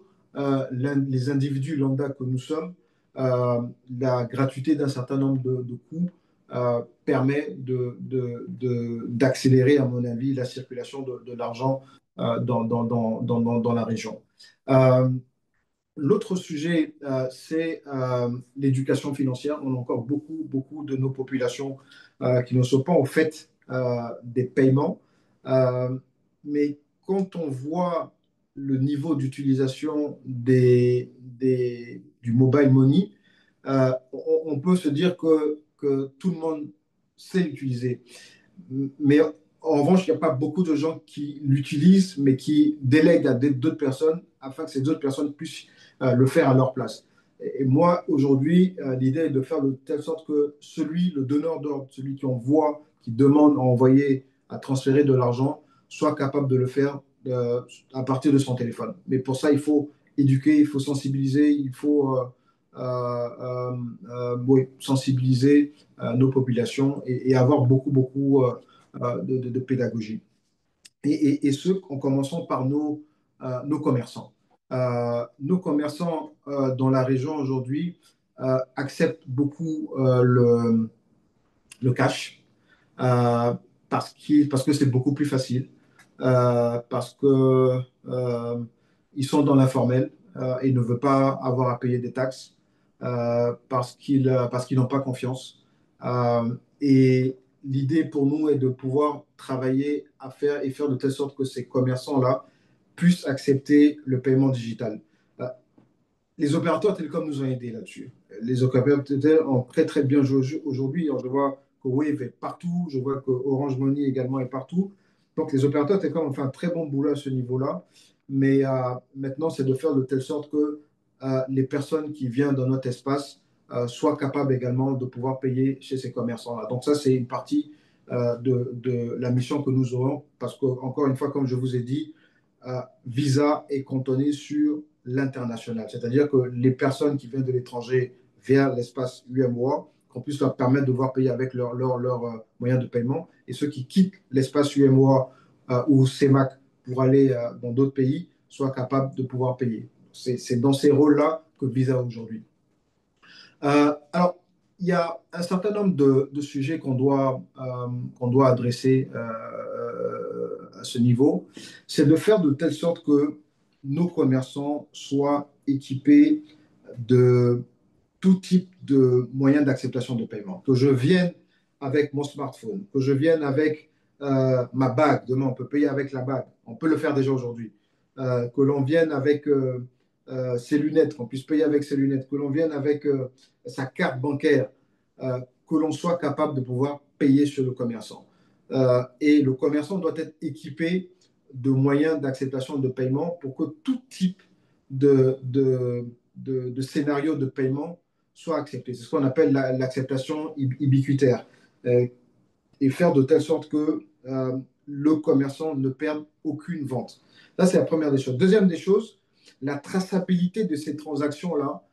[SPEAKER 2] les individus lambda que nous sommes, la gratuité d'un certain nombre de coûts permet d'accélérer, à mon avis, la circulation de l'argent dans la région. Euh, L'autre sujet, c'est l'éducation financière. On a encore beaucoup de nos populations qui ne sont pas au fait des paiements. Euh, mais quand on voit le niveau d'utilisation du mobile money, on peut se dire que tout le monde sait l'utiliser. Mais en revanche, il n'y a pas beaucoup de gens qui l'utilisent, mais qui délèguent à d'autres personnes afin que ces autres personnes puissent le faire à leur place. Et moi, aujourd'hui, l'idée est de faire de telle sorte que le donneur d'ordre, celui qui envoie, qui demande à envoyer, à transférer de l'argent, soit capable de le faire à partir de son téléphone. Mais pour ça, il faut éduquer, il faut sensibiliser, il faut oui, sensibiliser nos populations et avoir beaucoup de pédagogie. Et ce, en commençant par nos commerçants. Nos commerçants dans la région aujourd'hui acceptent beaucoup le cash euh, parce que c'est beaucoup plus facile, parce que ils sont dans l'informel et ne veulent pas avoir à payer des taxes, parce qu'ils n'ont pas confiance. Et l'idée pour nous est de pouvoir travailler à faire de telle sorte que ces commerçants-là puissent accepter le paiement digital. Euh, les opérateurs télécoms nous ont aidés là-dessus. Les opérateurs télécoms ont très bien joué aujourd'hui. Je vois que Wave est partout, je vois que Orange Money également est partout. Donc les opérateurs télécoms ont fait un très bon boulot à ce niveau-là. Mais maintenant, c'est de faire de telle sorte que les personnes qui viennent dans notre espace soient capables également de pouvoir payer chez ces commerçants-là. Donc ça, c'est une partie de la mission que nous aurons. Parce que, encore une fois, comme je vous ai dit, Visa est cantonné sur l'international. C'est-à-dire que les personnes qui viennent de l'étranger vers l'espace UMOA qu'on puisse leur permettre de pouvoir payer avec leur moyen de paiement. Et ceux qui quittent l'espace UMOA ou CEMAC pour aller dans d'autres pays soient capables de pouvoir payer. C'est dans ces rôles-là que Visa aujourd'hui. Alors, il y a un certain nombre de sujets qu'on doit adresser à ce niveau. C'est de faire de telle sorte que nos commerçants soient équipés de tout type de moyens d'acceptation de paiement. Que je vienne avec mon smartphone, que je vienne avec ma bague. Demain, on peut payer avec la bague. On peut le faire déjà aujourd'hui. Que l'on vienne avec ses lunettes, qu'on puisse payer avec ses lunettes. Que l'on vienne avec sa carte bancaire. Que l'on soit capable de pouvoir payer chez le commerçant. Et le commerçant doit être équipé de moyens d'acceptation de paiement pour que tout type de scénario de paiement soit accepté. C'est ce qu'on appelle l'acceptation ubiquitaire. Euh, et faire de telle sorte que le commerçant ne perde aucune vente. Ça, c'est la première des choses. Deuxième des choses, la traçabilité de ces transactions-là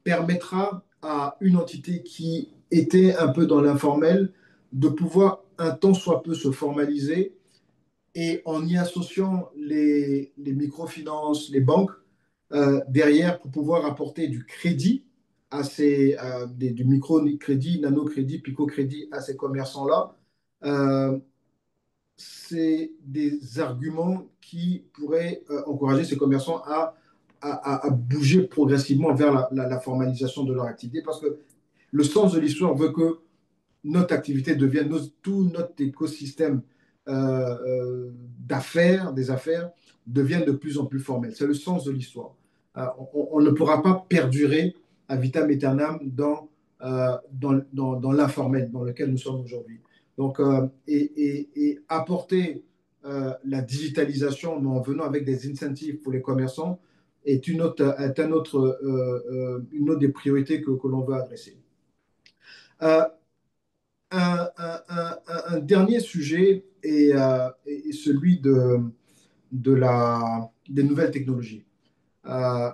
[SPEAKER 2] permettra à une entité qui était un peu dans l'informel de pouvoir un temps soit peu se formaliser et en y associant les microfinances, les banques, derrière pour pouvoir apporter du crédit du microcrédit, nanocrédit, picocrédit à ces commerçants-là, euh, c'est des arguments qui pourraient encourager ces commerçants à bouger progressivement vers la formalisation de leur activité parce que le sens de l'histoire veut que notre activité devienne, tout notre écosystème d'affaires, des affaires, devienne de plus en plus formel. C'est le sens de l'histoire. On ne pourra pas perdurer à vitam aeternam dans l'informel dans lequel nous sommes aujourd'hui. Donc, et apporter la digitalisation en venant avec des incentives pour les commerçants une autre des priorités que l'on veut adresser. Euh, un dernier sujet est celui des nouvelles technologies.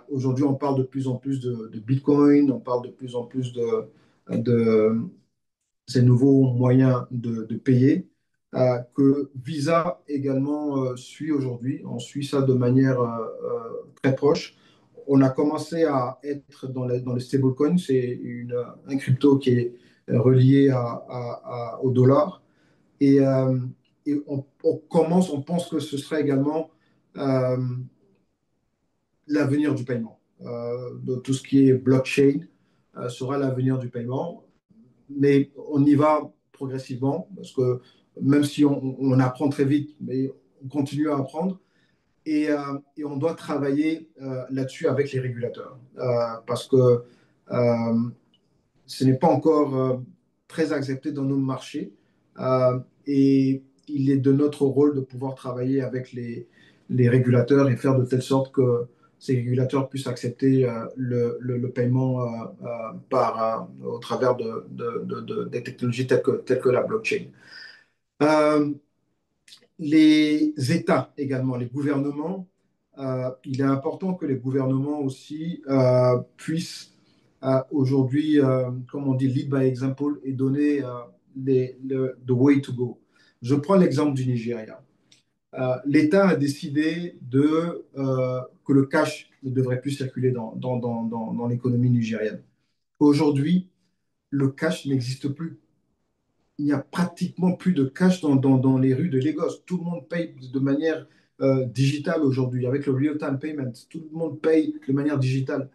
[SPEAKER 2] Aujourd'hui, on parle de plus en plus de Bitcoin, on parle de plus en plus de ces nouveaux moyens de payer que Visa également suit aujourd'hui. On suit ça de manière très proche. On a commencé à être dans le stablecoin, c'est un crypto qui est relié au dollar. Et, on pense que ce sera également euh, l'avenir du paiement. De tout ce qui est blockchain sera l'avenir du paiement. Mais on y va progressivement parce que même si on apprend très vite, mais on continue à apprendre et on doit travailler là-dessus avec les régulateurs parce que ce n'est pas encore très accepté dans nos marchés et il est de notre rôle de pouvoir travailler avec les régulateurs et faire de telle sorte que ces régulateurs puissent accepter le paiement au travers des technologies telles que la blockchain. Euh, les États également, les gouvernements, il est important que les gouvernements aussi puissent aujourd'hui, comme on dit, lead by example et donner the way to go. Je prends l'exemple du Nigeria. L'État a décidé que le cash ne devrait plus circuler dans l'économie nigérienne. Aujourd'hui, le cash n'existe plus. Il n'y a pratiquement plus de cash dans les rues de Lagos. Tout le monde paye de manière digitale aujourd'hui, avec le real-time payment. Tout le monde paye de manière digitale.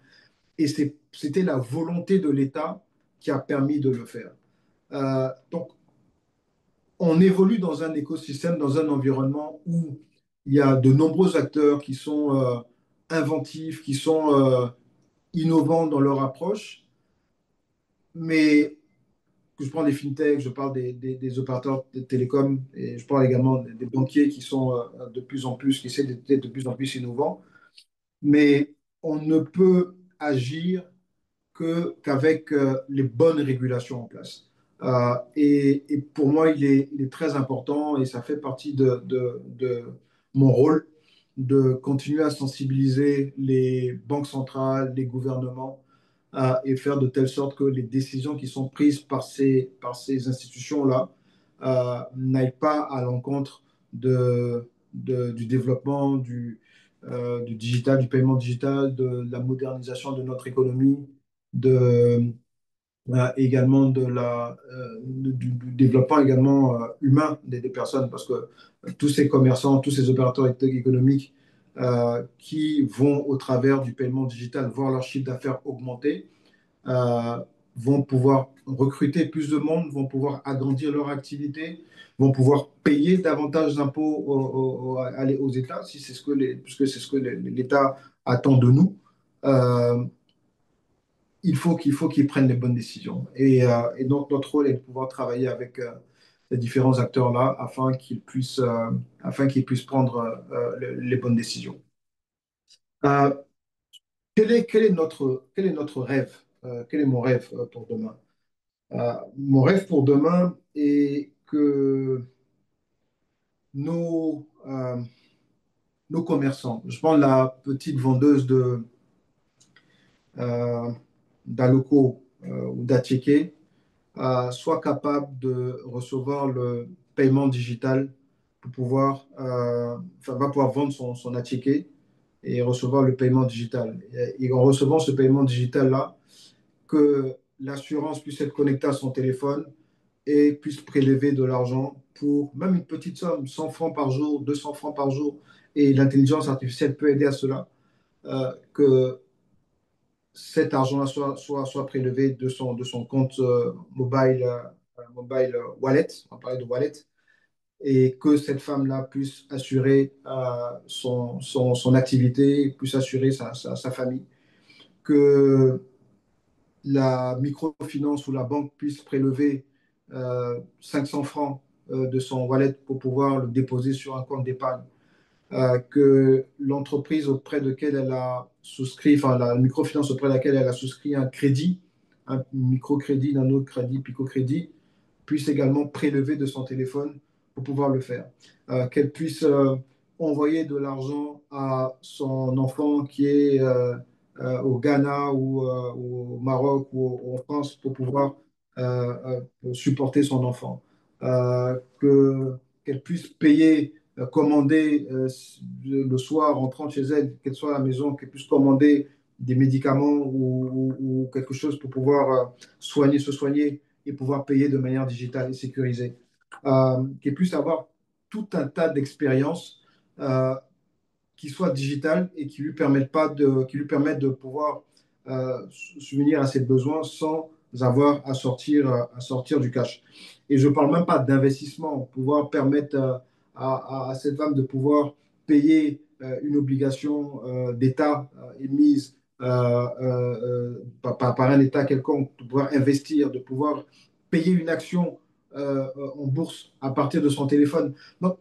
[SPEAKER 2] Et c'était la volonté de l'État qui a permis de le faire. Donc, on évolue dans un écosystème, dans un environnement où il y a de nombreux acteurs qui sont inventifs, qui sont innovants dans leur approche, mais que je prends des fintechs, je parle des opérateurs de télécom et je parle également des banquiers qui sont de plus en plus, qui essaient d'être de plus en plus innovants. Mais on ne peut agir qu'avec les bonnes régulations en place. Et pour moi, il est très important et ça fait partie de mon rôle de continuer à sensibiliser les banques centrales, les gouvernements et faire de telle sorte que les décisions qui sont prises par ces institutions-là n'aillent pas à l'encontre du développement du digital, du paiement digital, de la modernisation de notre économie, de, également du développement également humain des personnes, parce que tous ces commerçants, tous ces opérateurs économiques qui vont au travers du paiement digital voir leur chiffre d'affaires augmenter, euh, vont pouvoir recruter plus de monde, vont pouvoir agrandir leur activité, vont pouvoir payer davantage d'impôts aux États, si c'est ce que puisque c'est ce que l'État attend de nous. Euh, il faut qu'ils prennent les bonnes décisions. Et donc, notre rôle est de pouvoir travailler avec ces différents acteurs-là afin qu'ils puissent prendre les bonnes décisions. Euh, quel est notre rêve? Quel est mon rêve pour demain? Mon rêve pour demain est que nos, nos commerçants, je prends la petite vendeuse euh, d'Aloco ou d'Attiqué, soit capable de recevoir le paiement digital pour pouvoir, va pouvoir vendre son attiqué et recevoir le paiement digital. Et en recevant ce paiement digital-là, que l'assurance puisse être connectée à son téléphone et puisse prélever de l'argent pour même une petite somme, 100 francs par jour, 200 francs par jour. Et l'intelligence artificielle peut aider à cela, que cet argent-là soit prélevé de son compte mobile wallet, on va parler de wallet, et que cette femme-là puisse assurer son activité, puisse assurer sa famille, que la microfinance ou la banque puisse prélever 500 francs de son wallet pour pouvoir le déposer sur un compte d'épargne, que l'entreprise auprès de laquelle elle a souscrit, enfin la microfinance auprès de laquelle elle a souscrit un crédit, un microcrédit, un autre crédit, picocrédit, puisse également prélever de son téléphone pour pouvoir le faire. Qu'elle puisse envoyer de l'argent à son enfant qui est au Ghana ou au Maroc ou en France pour pouvoir supporter son enfant. Qu'elle puisse payer, commander le soir, en rentrant chez elle, qu'elle soit à la maison, qu'elle puisse commander des médicaments ou quelque chose pour pouvoir se soigner et pouvoir payer de manière digitale et sécurisée. Qu'elle puisse avoir tout un tas d'expériences qui soient digitales et qui lui permettent de pouvoir subvenir à ses besoins sans avoir à sortir du cash. Et je ne parle même pas d'investissement, pouvoir permettre à cette femme de pouvoir payer une obligation d'État émise par un État quelconque, de pouvoir investir, de pouvoir payer une action en bourse à partir de son téléphone. Donc,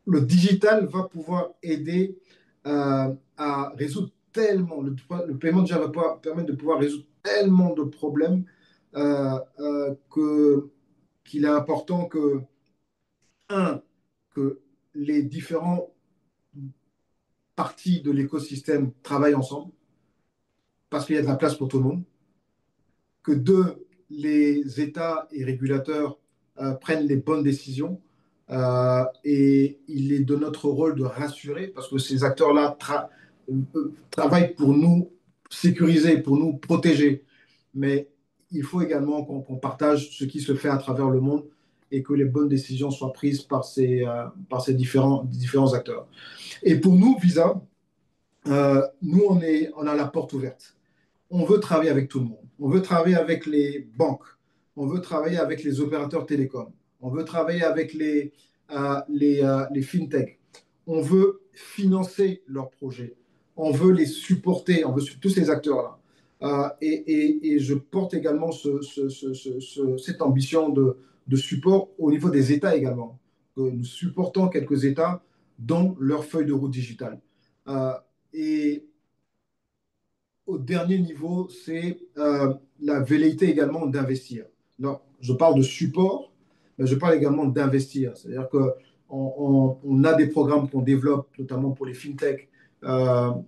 [SPEAKER 2] le digital va pouvoir aider à résoudre le paiement déjà va pouvoir, permettre de pouvoir résoudre tellement de problèmes qu'il est important un, que les différents parties de l'écosystème travaillent ensemble, parce qu'il y a de la place pour tout le monde. Que deux, les États et régulateurs prennent les bonnes décisions. Et il est de notre rôle de rassurer, parce que ces acteurs-là travaillent pour nous sécuriser, pour nous protéger. Mais il faut également qu'on partage ce qui se fait à travers le monde et que les bonnes décisions soient prises par ces différents acteurs. Et pour nous, Visa, nous, on a la porte ouverte. On veut travailler avec tout le monde. On veut travailler avec les banques. On veut travailler avec les opérateurs télécoms. On veut travailler avec les fintech. On veut financer leurs projets. On veut les supporter. On veut tous ces acteurs-là. Et je porte également cette ambition de support au niveau des États également. Nous supportons quelques États dans leur feuille de route digitale. Euh, et au dernier niveau, c'est la velléité également d'investir. Non, je parle de support, mais je parle également d'investir. C'est-à-dire qu'on on a des programmes qu'on développe, notamment pour les fintechs, afin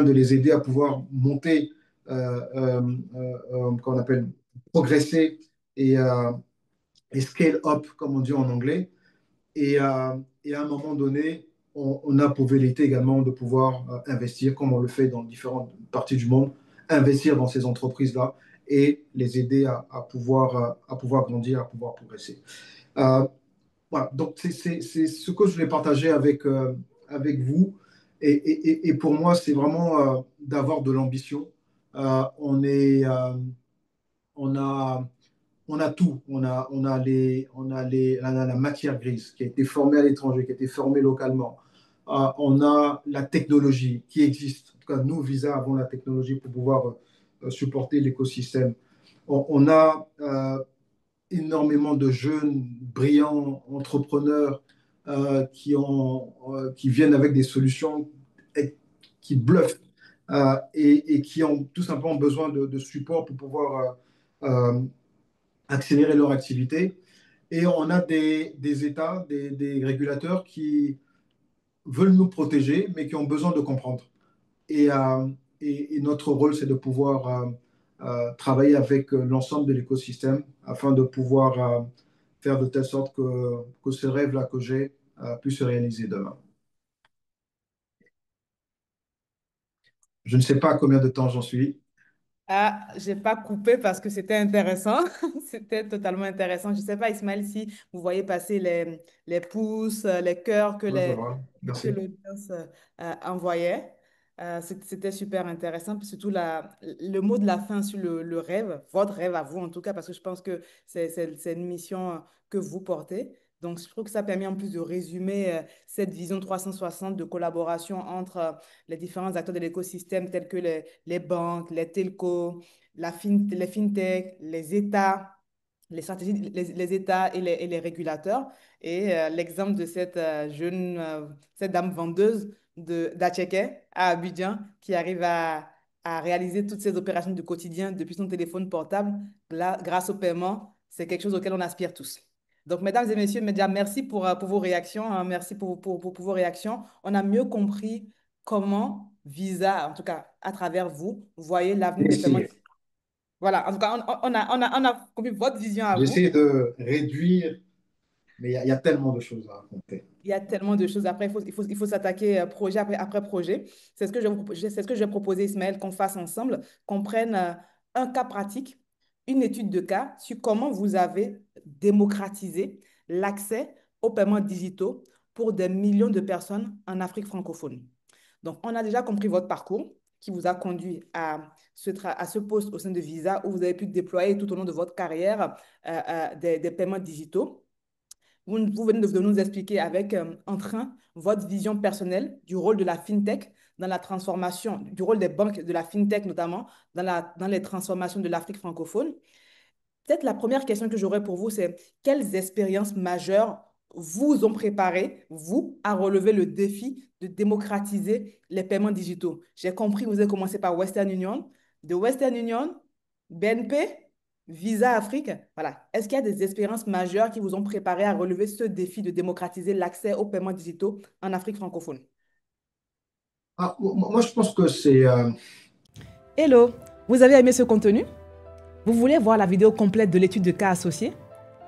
[SPEAKER 2] de les aider à pouvoir monter qu'on appelle progresser et scale up, comme on dit en anglais. Et à un moment donné, on a pour velléité également de pouvoir investir, comme on le fait dans différentes parties du monde, investir dans ces entreprises-là et les aider à pouvoir grandir, à pouvoir progresser. Euh, voilà, donc c'est ce que je voulais partager avec vous. Et pour moi, c'est vraiment d'avoir de l'ambition. On est, on a, on a tout. On a la matière grise qui a été formée à l'étranger, qui a été formée localement. On a la technologie qui existe. En tout cas, nous, Visa, avons la technologie pour pouvoir supporter l'écosystème. On a énormément de jeunes, brillants entrepreneurs qui viennent avec des solutions et qui bluffent et qui ont tout simplement besoin de support pour pouvoir accélérer leur activité. Et on a des États, des régulateurs qui veulent nous protéger, mais qui ont besoin de comprendre. Et, et notre rôle, c'est de pouvoir travailler avec l'ensemble de l'écosystème afin de pouvoir faire de telle sorte que ce rêve-là que j'ai puisse se réaliser demain. Je ne sais pas à combien de temps j'en suis.
[SPEAKER 1] Ah, j'ai pas coupé parce que c'était intéressant. C'était totalement intéressant. Je sais pas, Ismaël, si vous voyez passer les pouces, les cœurs
[SPEAKER 2] Ouais, je vois.
[SPEAKER 1] que
[SPEAKER 2] Merci.
[SPEAKER 1] l'audience envoyait. C'était super intéressant. Puis surtout le mot de la fin sur le rêve, votre rêve à vous en tout cas, parce que je pense que c'est une mission que vous portez. Donc, je trouve que ça permet en plus de résumer cette vision 360 de collaboration entre les différents acteurs de l'écosystème tels que les banques, les telcos, les fintech, les États, les stratégies, les États et les régulateurs. Et l'exemple de cette cette dame vendeuse d'Atcheke à Abidjan qui arrive à réaliser toutes ces opérations du quotidien depuis son téléphone portable grâce au paiement, c'est quelque chose auquel on aspire tous. Donc, mesdames et messieurs, déjà, merci pour vos réactions. Hein, merci pour vos réactions. On a mieux compris comment Visa, en tout cas à travers vous, voyez l'avenir
[SPEAKER 2] J'ai
[SPEAKER 1] des paiements.
[SPEAKER 2] essayé.
[SPEAKER 1] Voilà, en tout cas, on a compris votre vision à
[SPEAKER 2] J'ai
[SPEAKER 1] vous.
[SPEAKER 2] essayé de réduire, mais il y a tellement de choses à raconter.
[SPEAKER 1] Il y a tellement de choses. Après, il faut s'attaquer projet après projet. C'est ce que c'est ce que je vais proposer, Ismaël, qu'on fasse ensemble, qu'on prenne un cas pratique, une étude de cas sur comment vous avez démocratisé l'accès aux paiements digitaux pour des millions de personnes en Afrique francophone. Donc, on a déjà compris votre parcours qui vous a conduit à à ce poste au sein de Visa où vous avez pu déployer tout au long de votre carrière des paiements digitaux. Vous venez de nous expliquer avec entrain votre vision personnelle du rôle de la FinTech dans la transformation, du rôle des banques de la FinTech notamment dans les transformations de l'Afrique francophone. Peut-être la première question que j'aurais pour vous, c'est quelles expériences majeures vous ont préparé, vous, à relever le défi de démocratiser les paiements digitaux? J'ai compris, vous avez commencé par Western Union, de Western Union, BNP, Visa Afrique. Voilà. Est-ce qu'il y a des expériences majeures qui vous ont préparé à relever ce défi de démocratiser l'accès aux paiements digitaux en Afrique francophone?
[SPEAKER 2] Moi, je pense que c'est
[SPEAKER 1] Hello, vous avez aimé ce contenu? Vous voulez voir la vidéo complète de l'étude de cas associée?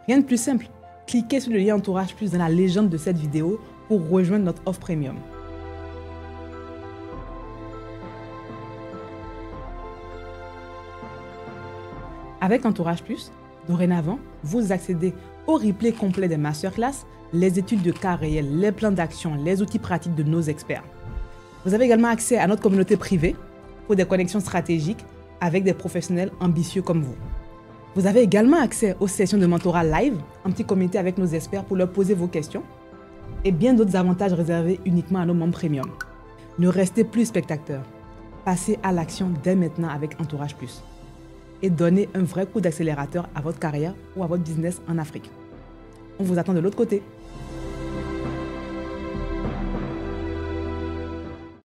[SPEAKER 1] Rien de plus simple. Cliquez sur le lien Entourage Plus dans la légende de cette vidéo pour rejoindre notre offre premium. Avec Entourage Plus, dorénavant, vous accédez au replay complet des masterclass, les études de cas réels, les plans d'action, les outils pratiques de nos experts. Vous avez également accès à notre communauté privée pour des connexions stratégiques avec des professionnels ambitieux comme vous. Vous avez également accès aux sessions de mentorat live, un petit comité avec nos experts pour leur poser vos questions et bien d'autres avantages réservés uniquement à nos membres premium. Ne restez plus spectateurs. Passez à l'action dès maintenant avec Entourage Plus et donnez un vrai coup d'accélérateur à votre carrière ou à votre business en Afrique. On vous attend de l'autre côté.